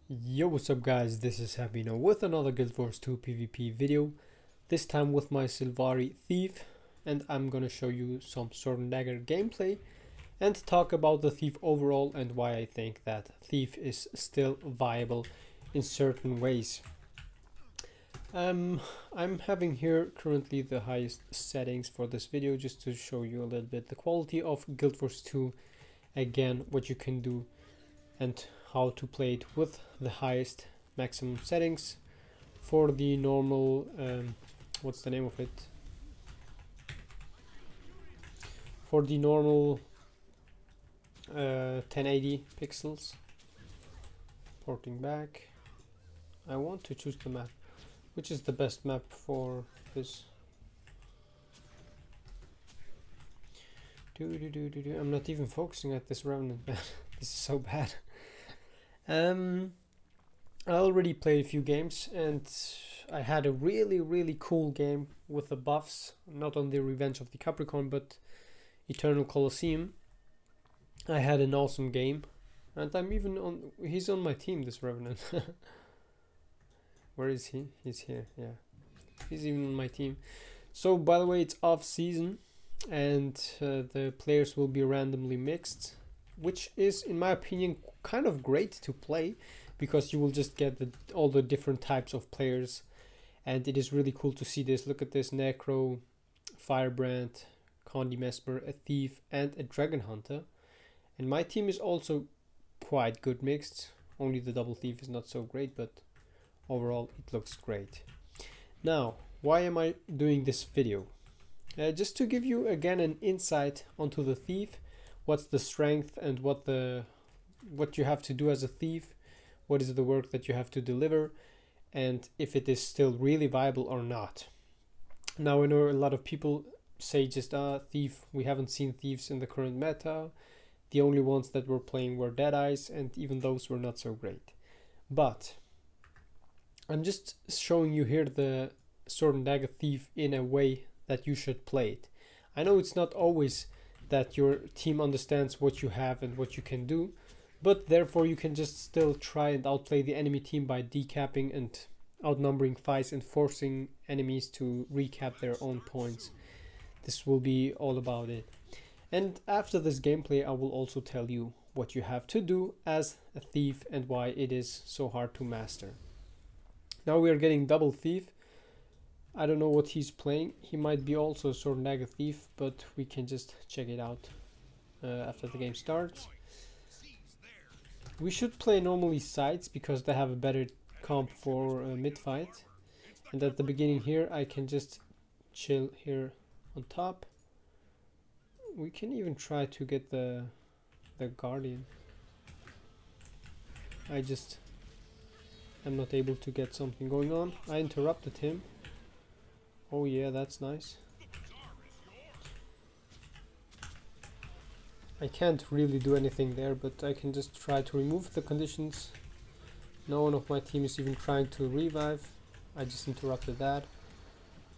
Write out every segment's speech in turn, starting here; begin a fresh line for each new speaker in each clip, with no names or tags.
Yo, what's up guys, this is HappyNo with another Guild Wars 2 PvP video, this time with my S&D Thief, and I'm gonna show you some Sword and Dagger gameplay and talk about the Thief overall and why I think that Thief is still viable in certain ways. I'm having here currently the highest settings for this video just to show you a little bit the quality of Guild Wars 2, again what you can do and how to play it with the highest maximum settings for the normal what's the name of it, for the normal 1080 pixels. Porting back, I want to choose the map. Which is the best map for this? I'm not even focusing at this Revenant, man. This is so bad. I already played a few games and I had a really cool game with the buffs, not only Revenge of the Capricorn but Eternal Colosseum. I had an awesome game and I'm even on, he's on my team, this Revenant. Where is he? He's here, yeah. He's even on my team. So by the way, it's off season and the players will be randomly mixed, which is in my opinion kind of great to play because you will just get all the different types of players, and it is really cool to see this. Look at this: Necro, Firebrand, Condi Mesmer, a Thief and a Dragon Hunter. And my team is also quite good mixed, only the double Thief is not so great, but overall it looks great. Now, why am I doing this video? Just to give you again an insight onto the Thief, what's the strength and what you have to do as a Thief, what is the work that you have to deliver, and if it is still really viable or not. Now I know a lot of people say just Thief, we haven't seen Thieves in the current meta, the only ones that were playing were Deadeyes, and even those were not so great. But I'm just showing you here the Sword and Dagger Thief in a way that you should play it. I know it's not always that your team understands what you have and what you can do, but therefore you can just still try and outplay the enemy team by decapping and outnumbering fights and forcing enemies to recap their own points. This will be all about it. And after this gameplay I will also tell you what you have to do as a Thief and why it is so hard to master. Now we are getting double Thief. I don't know what he's playing. He might be also a Sword and Dagger Thief, but we can just check it out after the game starts. We should play normally sides because they have a better comp for mid fight. And at the beginning here I can just chill here on top. We can even try to get the Guardian. I'm not able to get something going on. I interrupted him. Oh yeah, that's nice. I can't really do anything there, but I can just try to remove the conditions. No one of my team is even trying to revive. I just interrupted that.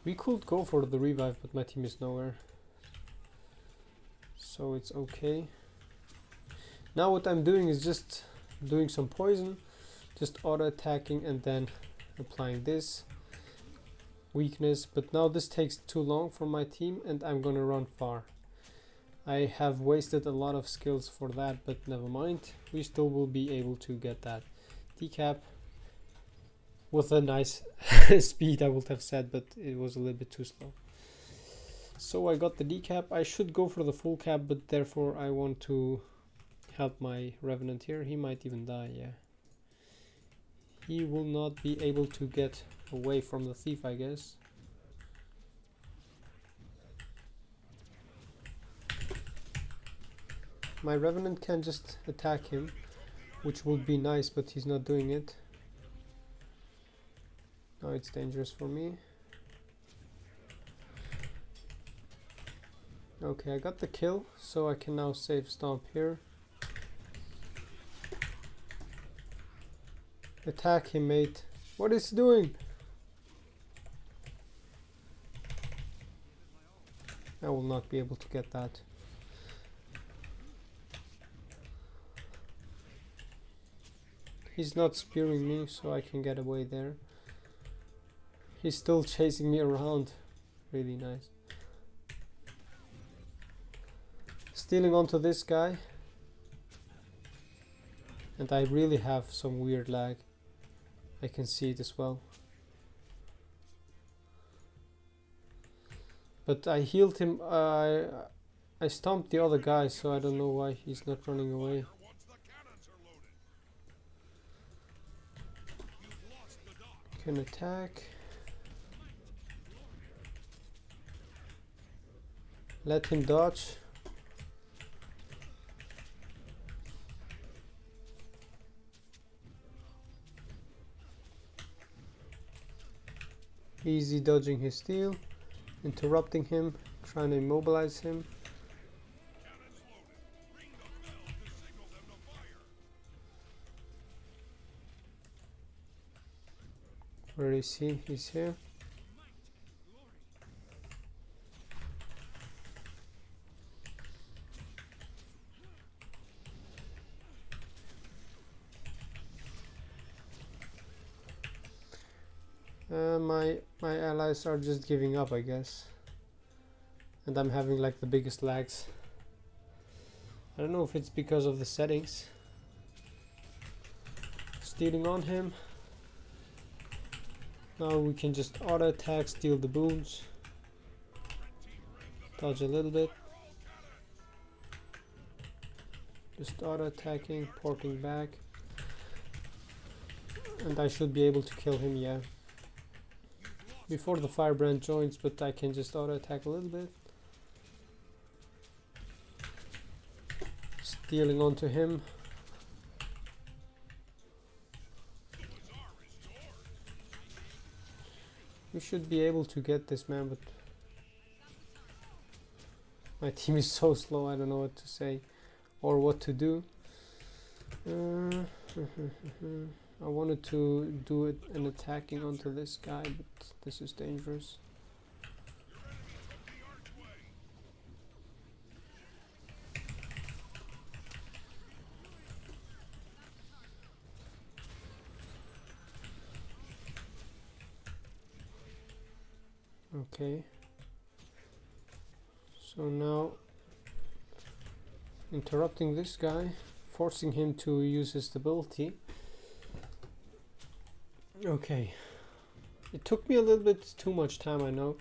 We could go for the revive, but my team is nowhere. So it's okay. Now what I'm doing is just doing some poison, just auto attacking and then applying this weakness. But now this takes too long for my team and I'm gonna run far. I have wasted a lot of skills for that, but never mind. We still will be able to get that decap with a nice speed, I would have said, but it was a little bit too slow. So I got the decap. I should go for the full cap, but therefore I want to help my Revenant here. He might even die, yeah. He will not be able to get away from the Thief, I guess. My Revenant can just attack him, which would be nice, but he's not doing it. Now it's dangerous for me. Okay, I got the kill, so I can now save Stomp here. Attack him, mate. What is he doing? I will not be able to get that. He's not spearing me, so I can get away there. He's still chasing me around. Really nice. Stealing onto this guy. And I really have some weird lag. I can see it as well. But I healed him. I stomped the other guy, so I don't know why he's not running away. Can attack. Let him dodge. Easy dodging his steal. Interrupting him. Trying to immobilize him. Where is he? He's here. My allies are just giving up, I guess. And I'm having like the biggest lags. I don't know if it's because of the settings. Stealing on him. Now we can just auto attack, steal the boons. Dodge a little bit. Just auto attacking, porting back. And I should be able to kill him, yeah. Before the firebrand joins, but I can just auto attack a little bit. Stealing onto him. We should be able to get this man, but my team is so slow, I don't know what to say or what to do. I wanted to do it and attacking onto this guy, but this is dangerous. Okay. So now interrupting this guy, forcing him to use his ability. Okay, it took me a little bit too much time, I know.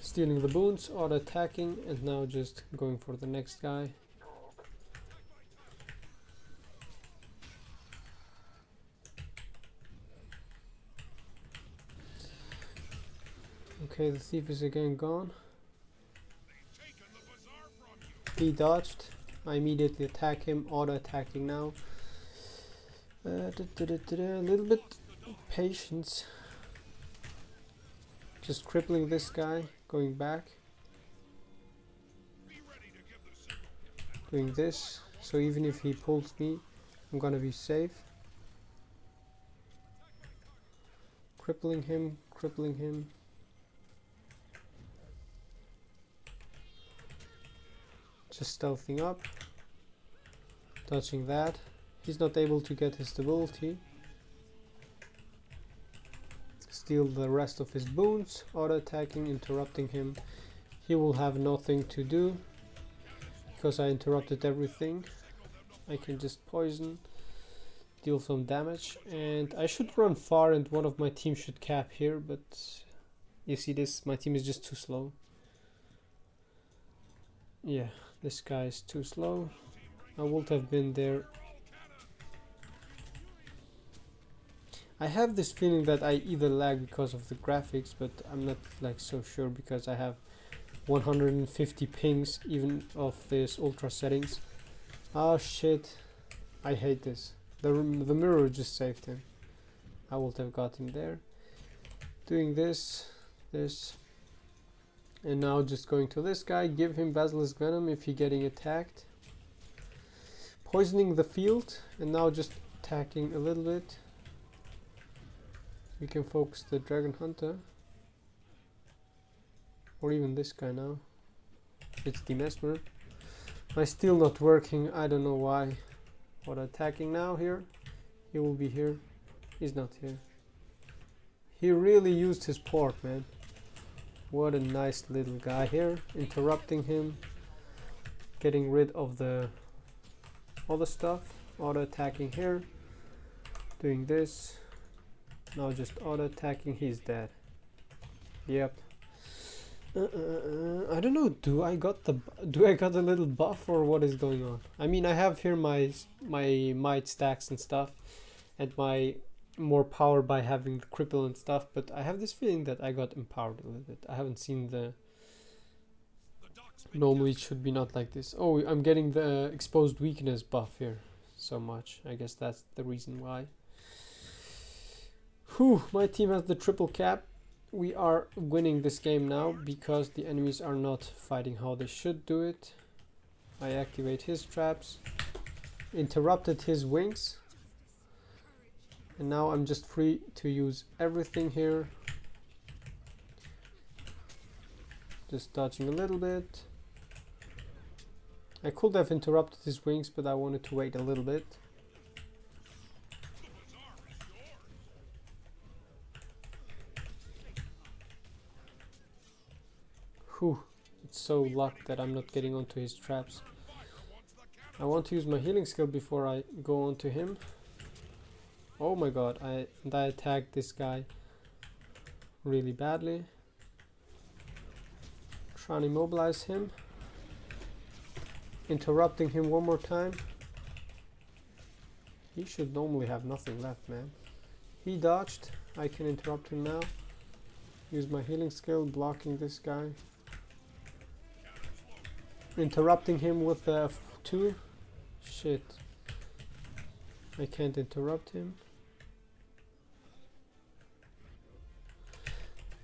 Stealing the boons, auto attacking, and now just going for the next guy. Okay, the thief is again gone. He dodged. I immediately attack him, auto attacking now. A little bit patience. Just crippling this guy, going back. Doing this, so even if he pulls me, I'm gonna be safe. Crippling him, crippling him. Just stealthing up. Dodging that. He's not able to get his stability. Steal the rest of his boons, auto attacking, interrupting him. He will have nothing to do because I interrupted everything. I can just poison, deal some damage, and I should run far and one of my team should cap here, but you see this, my team is just too slow. Yeah, this guy is too slow. I would have been there. I have this feeling that I either lag because of the graphics, but I'm not like so sure because I have 150 pings even of this ultra settings. Oh shit, I hate this. The mirror just saved him. I would have got him there. Doing this, and now just going to this guy, give him Basilisk Venom if he's getting attacked. Poisoning the field, and now just attacking a little bit. We can focus the Dragon Hunter. Or even this guy now. It's the Mesmer. My steal not working, I don't know why. Auto attacking now here. He will be here. He's not here. He really used his port, man. What a nice little guy here. Interrupting him. Getting rid of the other stuff. Auto attacking here. Doing this. Now just auto attacking. He's dead. Yep. I don't know. Do I got a little buff or what is going on? I mean, I have here my might stacks and stuff, and my more power by having the cripple and stuff. But I have this feeling that I got empowered a little bit. I haven't seen the. Normally it should be not like this. Oh, I'm getting the exposed weakness buff here so much. I guess that's the reason why. Whew, my team has the triple cap. We are winning this game now because the enemies are not fighting how they should do it. I activate his traps, interrupted his wings, and now I'm just free to use everything here. Just dodging a little bit. I could have interrupted his wings, but I wanted to wait a little bit. Whew, it's so lucky that I'm not getting onto his traps. I want to use my healing skill before I go onto him. Oh my god, I attacked this guy really badly. Trying to immobilize him. Interrupting him one more time. He should normally have nothing left, man. He dodged. I can interrupt him now. Use my healing skill, blocking this guy. Interrupting him with the 2. Shit. I can't interrupt him.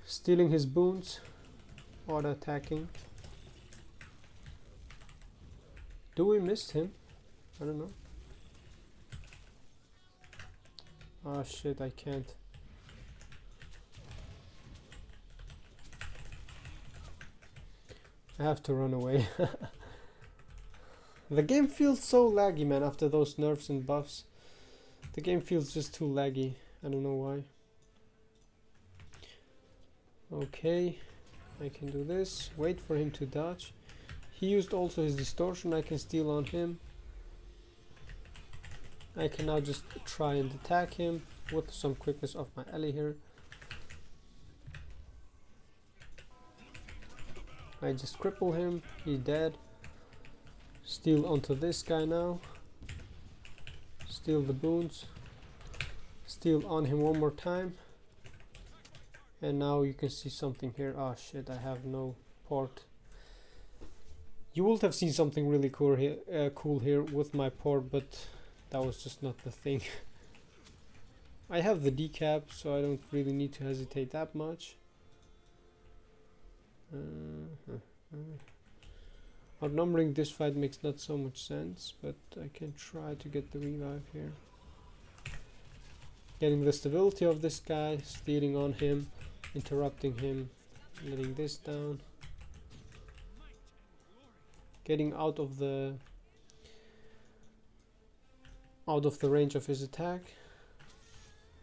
Stealing his boons. Auto attacking. Do we miss him? I don't know. Oh shit, I can't. I have to run away. The game feels so laggy, man, after those nerfs and buffs. The game feels just too laggy. I don't know why. Okay, I can do this. Wait for him to dodge. He used also his distortion. I can steal on him. I can now just try and attack him with some quickness of my ally here. I just cripple him. He's dead. Steal onto this guy now. Steal the boons. Steal on him one more time. And now you can see something here. Oh shit, I have no port. You would have seen something really cool here with my port, but that was just not the thing. I have the decap, so I don't really need to hesitate that much. Outnumbering this fight makes not so much sense, but I can try to get the revive here. Getting the stability of this guy, stealing on him, interrupting him, letting this down. Getting out of the range of his attack.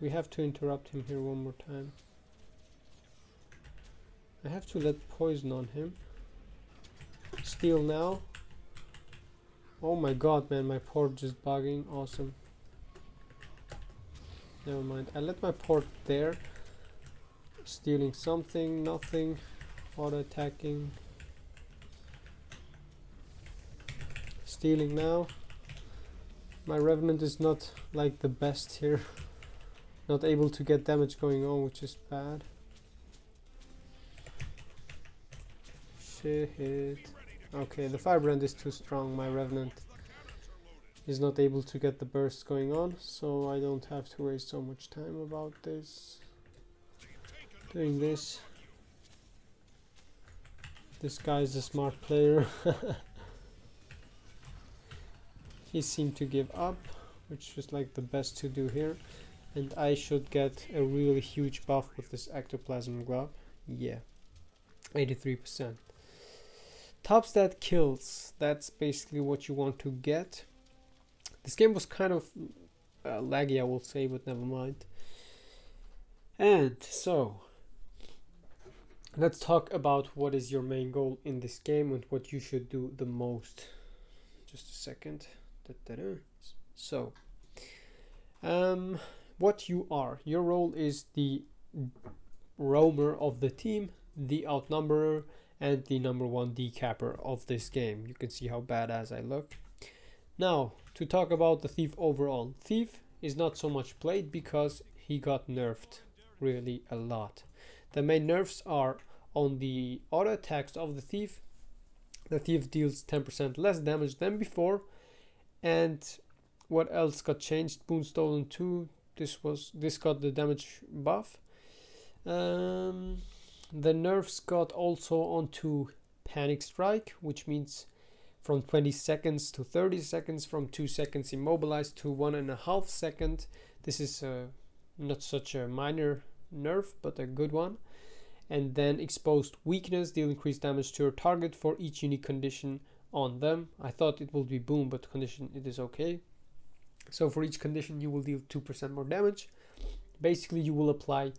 We have to interrupt him here one more time. I have to let poison on him. Steal now. Oh my god, man, my port just bugging. Awesome. Never mind. I let my port there. Stealing something, nothing. Auto attacking. Stealing now. My Revenant is not like the best here. Not able to get damage going on, which is bad. Shit. Okay, the Firebrand is too strong. My Revenant is not able to get the bursts going on, so I don't have to waste so much time about this. Doing this. This guy is a smart player. He seemed to give up, which is like the best to do here. And I should get a really huge buff with this Ectoplasm Glove. Yeah, 83%. Top stat kills, that's basically what you want to get. This game was kind of laggy, I will say, but never mind. And so let's talk about what is your main goal in this game and what you should do the most. Just a second. So what you are, your role is the roamer of the team, the outnumberer, and the #1 decapper of this game. You can see how badass I look. Now, to talk about the Thief overall. Thief is not so much played because he got nerfed really a lot. The main nerfs are on the auto attacks of the Thief. The Thief deals 10% less damage than before. And what else got changed? Boon Stolen 2. This got the damage buff. The nerfs got also onto Panic Strike, which means from 20 seconds to 30 seconds, from 2 seconds immobilized to 1.5 seconds. This is not such a minor nerf, but a good one. And then Exposed Weakness, deal increased damage to your target for each unique condition on them. I thought it would be boom, but condition it is okay. So for each condition you will deal 2% more damage. Basically you will apply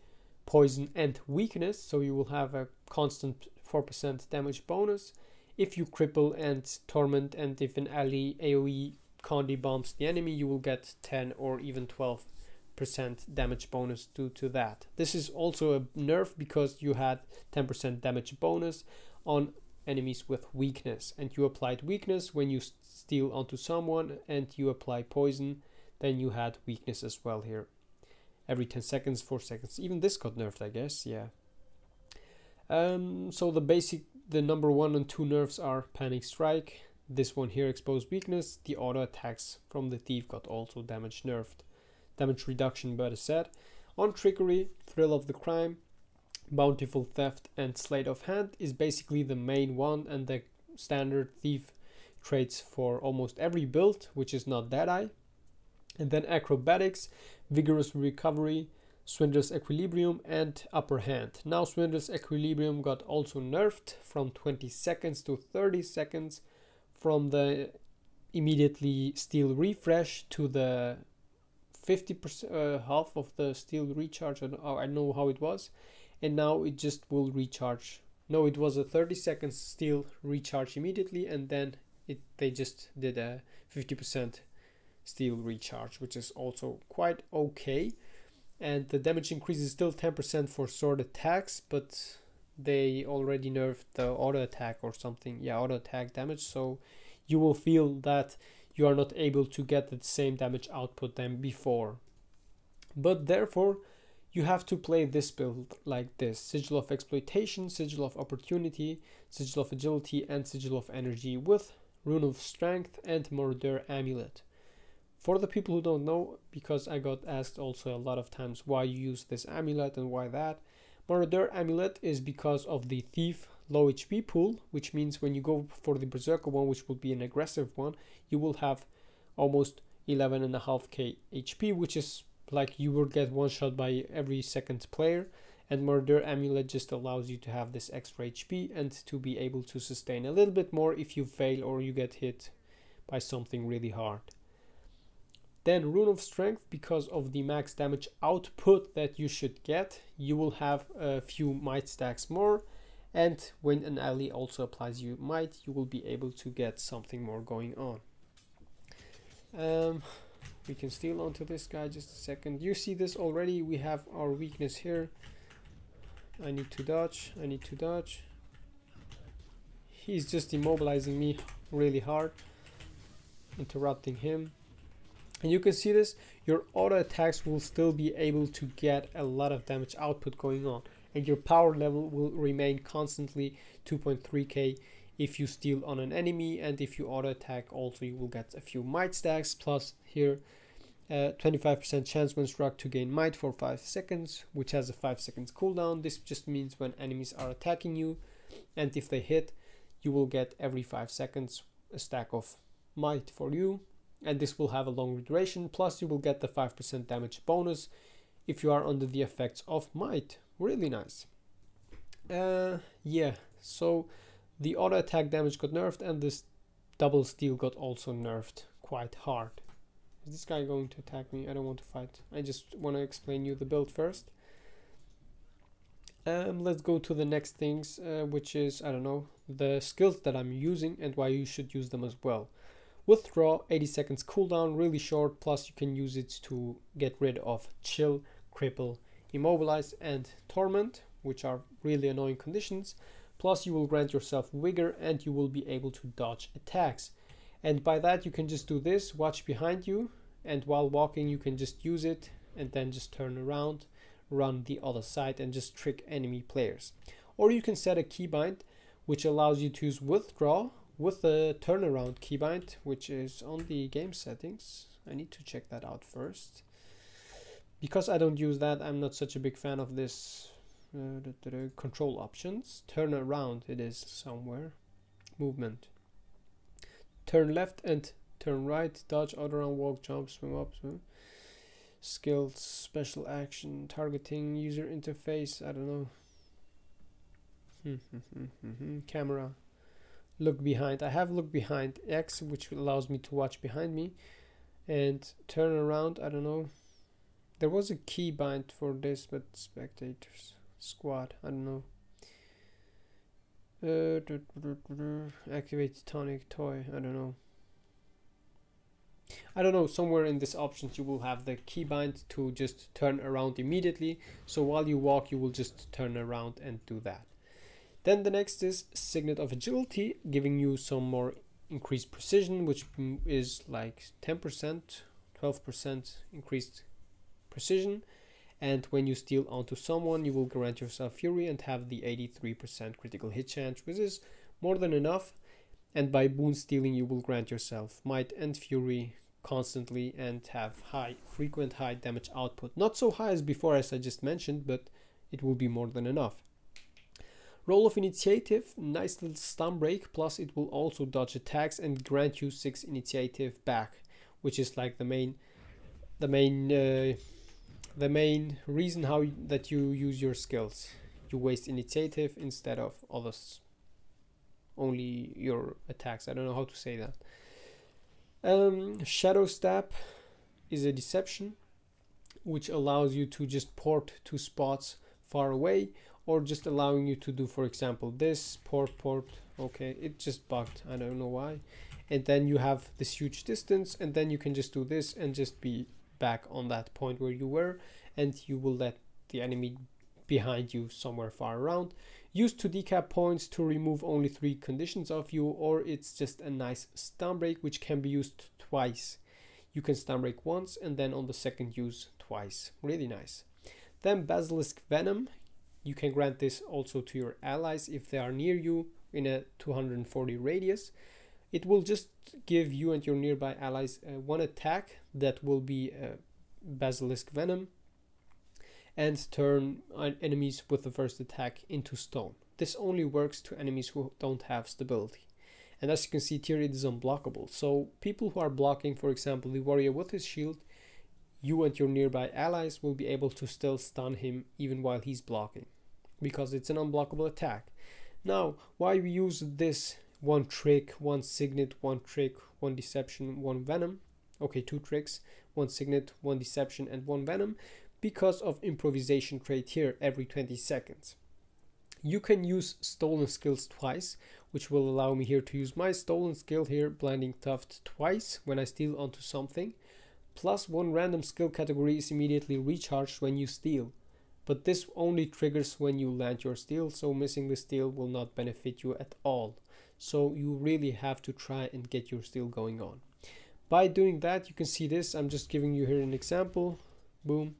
poison and weakness, so you will have a constant 4% damage bonus if you cripple and torment, and if an ally AoE Condi bombs the enemy, you will get 10 or even 12% damage bonus due to that. This is also a nerf because you had 10% damage bonus on enemies with weakness, and you applied weakness when you steal onto someone and you apply poison, then you had weakness as well here. Every 10 seconds, 4 seconds. Even this got nerfed, I guess, yeah. So the #1 and 2 nerfs are Panic Strike. This one here, Exposed Weakness. The auto attacks from the Thief got also damage nerfed. Damage reduction, better said. On Trickery, Thrill of the Crime, Bountiful Theft, and Sleight of Hand is basically the main one and the standard Thief traits for almost every build, which is not Deadeye. And then Acrobatics, Vigorous Recovery, Swindler's Equilibrium, and Upper Hand. Now Swindler's Equilibrium got also nerfed from 20 seconds to 30 seconds, from the immediately steal refresh to the 50% half of the steal recharge. I know how it was, and now it just will recharge. No, it was a 30 seconds steal recharge immediately, and then they just did a 50% steal recharge, which is also quite okay. And the damage increase is still 10% for sword attacks, but they already nerfed the auto attack or something. Yeah, auto attack damage, so you will feel that you are not able to get the same damage output than before. But therefore, you have to play this build like this: Sigil of Exploitation, Sigil of Opportunity, Sigil of Agility, and Sigil of Energy with Rune of Strength and Mordeur Amulet. For the people who don't know, because I got asked also a lot of times why you use this amulet and why that. Mordeur Amulet is because of the Thief low HP pool, which means when you go for the Berserker one, which would be an aggressive one, you will have almost 11.5k HP, which is like you will get one shot by every second player. And Mordeur Amulet just allows you to have this extra HP and to be able to sustain a little bit more if you fail or you get hit by something really hard. Then Rune of Strength, because of the max damage output that you should get, you will have a few might stacks more, and when an ally also applies you might, you will be able to get something more going on. We can steal onto this guy just a second. You see this already, we have our weakness here. I need to dodge, I need to dodge. He's just immobilizing me really hard, interrupting him. And you can see this, your auto attacks will still be able to get a lot of damage output going on, and your power level will remain constantly 2.3k if you steal on an enemy, and if you auto attack also you will get a few might stacks, plus here 25% chance when struck to gain might for 5 seconds, which has a 5 seconds cooldown. This just means when enemies are attacking you, and if they hit, you will get every 5 seconds a stack of might for you. And this will have a longer duration, plus you will get the 5% damage bonus if you are under the effects of might. Really nice. Yeah, so the auto attack damage got nerfed, and this double steal got also nerfed quite hard. Is this guy going to attack me? I don't want to fight. I just want to explain you the build first. Let's go to the next things, which is, I don't know, the skills that I'm using and why you should use them as well. Withdraw, 80 seconds cooldown, really short, plus you can use it to get rid of chill, cripple, immobilize and torment, which are really annoying conditions. Plus you will grant yourself vigor and you will be able to dodge attacks. And by that you can just do this, watch behind you, and while walking you can just use it and then just turn around, run the other side and just trick enemy players. Or you can set a keybind which allows you to use withdraw with a turnaround keybind, which is on the game settings. I need to check that out first. Because I don't use that, I'm not such a big fan of this control options. Turn around, it is somewhere. Movement. Turn left and turn right, dodge, auto run, walk, jump, swim up, swim. Skills, special action, targeting, user interface, I don't know. Camera. Look behind. I have look behind X, which allows me to watch behind me. And turn around, I don't know. There was a keybind for this, but spectators. Squad, I don't know. Activate tonic toy, I don't know. I don't know, somewhere in this options you will have the keybind to just turn around immediately. So while you walk, you will just turn around and do that. Then the next is Signet of Agility, giving you some more increased precision, which is like 10%, 12% increased precision. And when you steal onto someone, you will grant yourself Fury and have the 83% critical hit chance, which is more than enough. And by boon stealing, you will grant yourself Might and Fury constantly and have frequent high damage output. Not so high as before, as I just mentioned, but it will be more than enough. Roll of Initiative, nice little stun break, plus it will also dodge attacks and grant you 6 initiative back, which is like the main reason that you use your skills. You waste initiative instead of others, only your attacks. I don't know how to say that. Shadow Step is a deception, which allows you to just port to spots far away, or just allowing you to do, for example, this port. Okay, it just bugged, I don't know why. And then you have this huge distance, and then you can just do this and just be back on that point where you were, and you will let the enemy behind you somewhere far around. Used to decap points to remove only 3 conditions of you, or it's just a nice stun break which can be used twice. You can stun break once and then on the second use twice. Really nice. Then Basilisk Venom. You can grant this also to your allies if they are near you in a 240 radius. It will just give you and your nearby allies one attack that will be Basilisk Venom, and turn enemies with the first attack into stone. This only works to enemies who don't have stability. And as you can see here, it is unblockable. So people who are blocking, for example, the warrior with his shield, you and your nearby allies will be able to still stun him even while he's blocking, because it's an unblockable attack. Now, why we use this one trick, one signet, one trick, one deception, one venom? Okay, 2 tricks, 1 signet, 1 deception and 1 venom, because of improvisation trait here every 20 seconds. You can use stolen skills twice, which will allow me here to use my stolen skill here, Blinding Tuft, twice when I steal onto something. Plus 1 random skill category is immediately recharged when you steal. But this only triggers when you land your steal, so missing the steal will not benefit you at all. So you really have to try and get your steal going on. By doing that, you can see this. I'm just giving you here an example. Boom.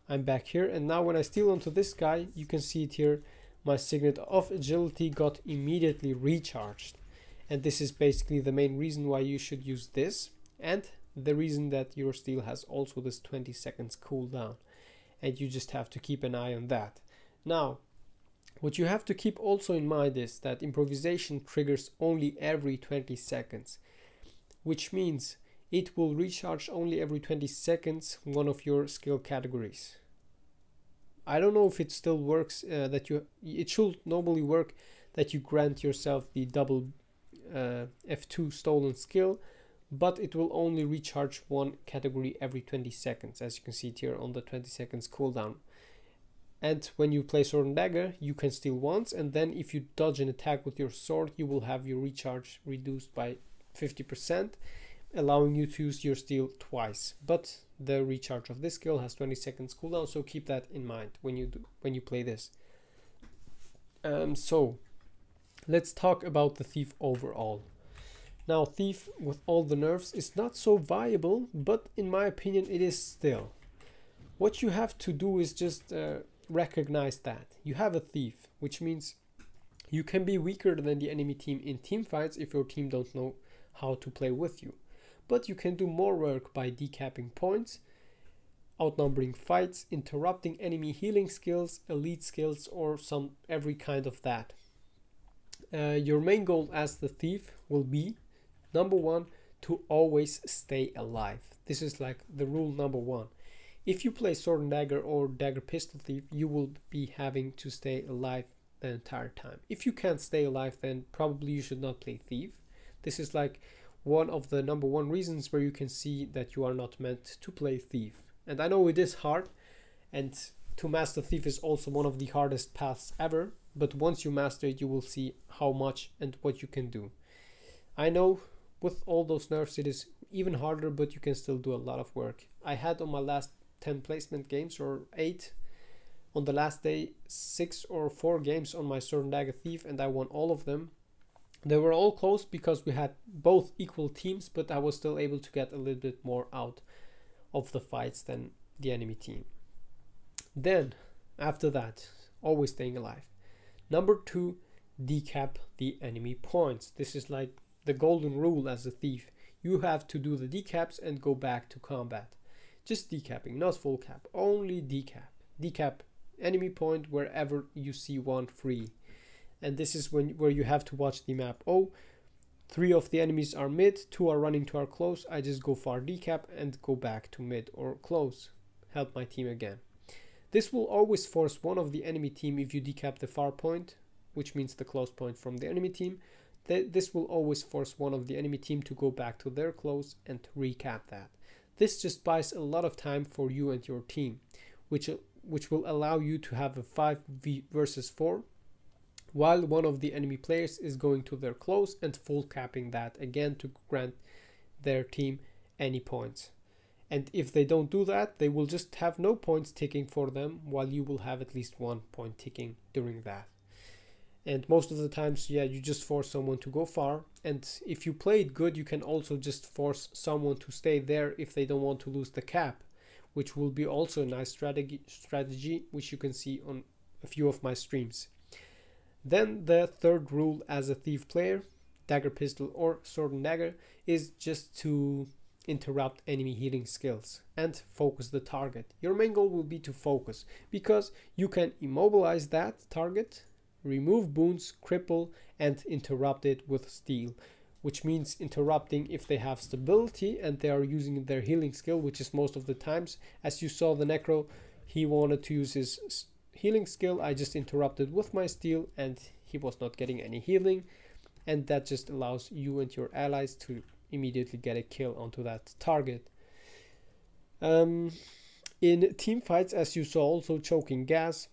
I'm back here, and now when I steal onto this guy, you can see it here. My Signet of Agility got immediately recharged. And this is basically the main reason why you should use this, and the reason that your steal has also this 20 seconds cooldown. And you just have to keep an eye on that. Now, what you have to keep also in mind is that improvisation triggers only every 20 seconds, which means it will recharge only every 20 seconds one of your skill categories. I don't know if it still works, it should normally work that you grant yourself the double F2 stolen skill, but it will only recharge one category every 20 seconds, as you can see it here on the 20 seconds cooldown. And when you play sword and dagger, you can steal once, and then if you dodge an attack with your sword, you will have your recharge reduced by 50%, allowing you to use your steal twice. But the recharge of this skill has 20 seconds cooldown, so keep that in mind when you play this. So let's talk about the Thief overall. Now, Thief with all the nerfs is not so viable, but in my opinion it is still. What you have to do is just recognize that you have a Thief, which means you can be weaker than the enemy team in team fights if your team don't know how to play with you. But you can do more work by decapping points, outnumbering fights, interrupting enemy healing skills, elite skills, or every kind of that. Your main goal as the Thief will be, number one, to always stay alive. This is like the rule number one. If you play sword and dagger or dagger pistol thief, you will be having to stay alive the entire time. If you can't stay alive, then probably you should not play thief. This is like one of the number one reasons where you can see that you are not meant to play thief. And I know it is hard, and to master thief is also one of the hardest paths ever, but once you master it, you will see how much and what you can do. I know with all those nerfs it is even harder, but you can still do a lot of work. I had on my last 10 placement games, or 8, on the last day 6 or 4 games on my sword and dagger thief, and I won all of them. They were all close because we had both equal teams, but I was still able to get a little bit more out of the fights than the enemy team. Then after that, always staying alive. Number 2, decap the enemy points. This is like the golden rule as a thief. You have to do the decaps and go back to combat. Just decapping, not full cap, only decap. Decap enemy point wherever you see one free. And this is where you have to watch the map. Oh, 3 of the enemies are mid, 2 are running to our close. I just go far decap and go back to mid or close. Help my team again. This will always force one of the enemy team, if you decap the far point, which means the close point from the enemy team, this will always force one of the enemy team to go back to their close and recap that. This just buys a lot of time for you and your team, which will allow you to have a 5v versus 4, while one of the enemy players is going to their close and full capping that again to grant their team any points. And if they don't do that, they will just have no points ticking for them, while you will have at least 1 point ticking during that. And most of the times, yeah, you just force someone to go far. And if you play it good, you can also just force someone to stay there if they don't want to lose the cap, which will be also a nice strategy, which you can see on a few of my streams. Then the third rule as a thief player, dagger pistol or sword and dagger, is just to interrupt enemy healing skills and focus the target. Your main goal will be to focus, because you can immobilize that target, remove boons, cripple, and interrupt it with steal, which means interrupting if they have stability and they are using their healing skill, which is most of the times. As you saw, the Necro, he wanted to use his healing skill. I just interrupted with my steal and he was not getting any healing, and that just allows you and your allies to immediately get a kill onto that target. In team fights, as you saw, also choking gas,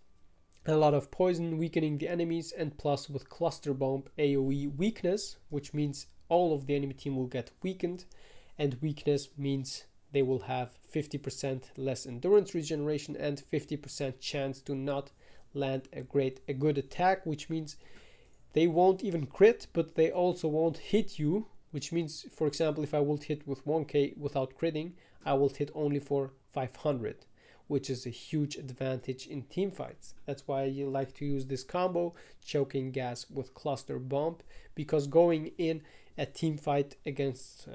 a lot of poison, weakening the enemies, and plus with cluster bomb AoE weakness, which means all of the enemy team will get weakened, and weakness means they will have 50% less endurance regeneration and 50% chance to not land a good attack, which means they won't even crit, but they also won't hit you, which means, for example, if I will hit with 1k without critting, I will hit only for 500, which is a huge advantage in team fights. That's why you like to use this combo, choking gas with cluster bomb, because going in a team fight against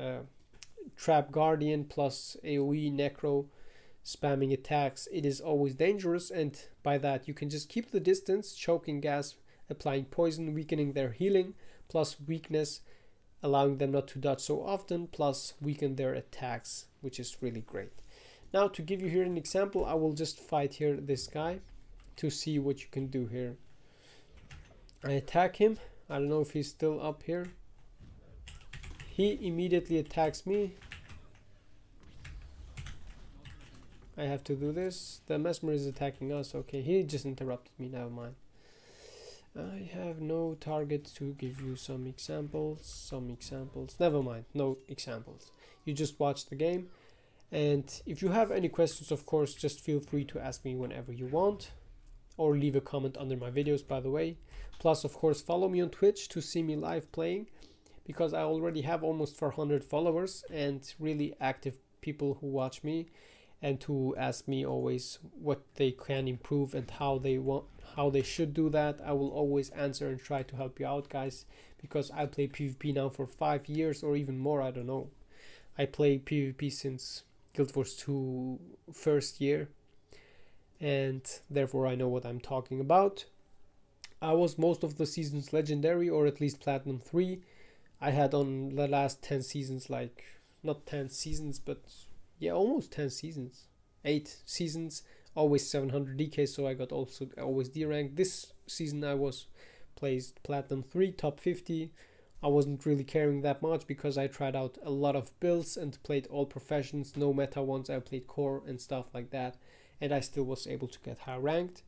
Trap Guardian plus AoE Necro spamming attacks, it is always dangerous, and by that you can just keep the distance, choking gas, applying poison, weakening their healing, plus weakness, allowing them not to dodge so often, plus weaken their attacks, which is really great. Now, to give you here an example, I will just fight here this guy to see what you can do here. I attack him. I don't know if he's still up here. He immediately attacks me. I have to do this. The mesmer is attacking us. Okay, he just interrupted me. Never mind. I have no target to give you some examples. Never mind, no examples. You just watch the game. And if you have any questions, of course, just feel free to ask me whenever you want. Or leave a comment under my videos, by the way. Plus, of course, follow me on Twitch to see me live playing. Because I already have almost 400 followers and really active people who watch me. And to ask me always what they can improve and how they should do that. I will always answer and try to help you out, guys, because I play PvP now for 5 years or even more. I don't know. I play PvP since Guild Wars 2 first year, and therefore I know what I'm talking about. I was most of the seasons legendary, or at least platinum 3. I had on the last 10 seasons, like not 10 seasons, but yeah, almost 10 seasons, 8 seasons, always 700 DK, so I got also always D rank. This season I was placed platinum 3, top 50. I wasn't really caring that much because I tried out a lot of builds and played all professions, no meta ones. I played core and stuff like that, and I still was able to get high ranked.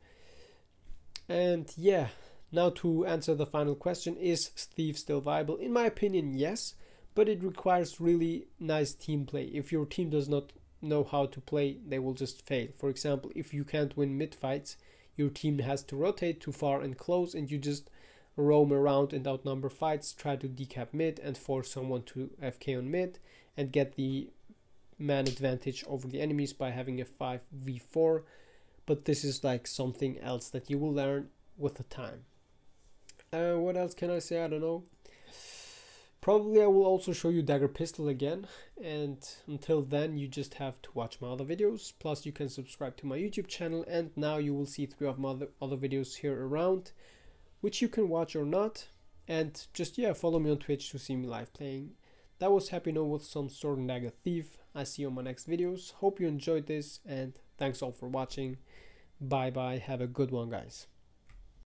And yeah, now to answer the final question, is Thief still viable? In my opinion, yes. But it requires really nice team play. If your team does not know how to play, they will just fail. For example, if you can't win mid fights, your team has to rotate too far and close, and you just roam around and outnumber fights, try to decap mid and force someone to FK on mid and get the man advantage over the enemies by having a 5v4. But this is like something else that you will learn with the time. What else can I say? I don't know. Probably I will also show you dagger pistol again, and until then you just have to watch my other videos. Plus you can subscribe to my YouTube channel, and now you will see 3 of my other videos here around, which you can watch or not. And just follow me on Twitch to see me live playing. That was HappyNo with some Sword and Dagger Thief. I see you on my next videos. Hope you enjoyed this, and thanks all for watching. Bye bye, have a good one, guys.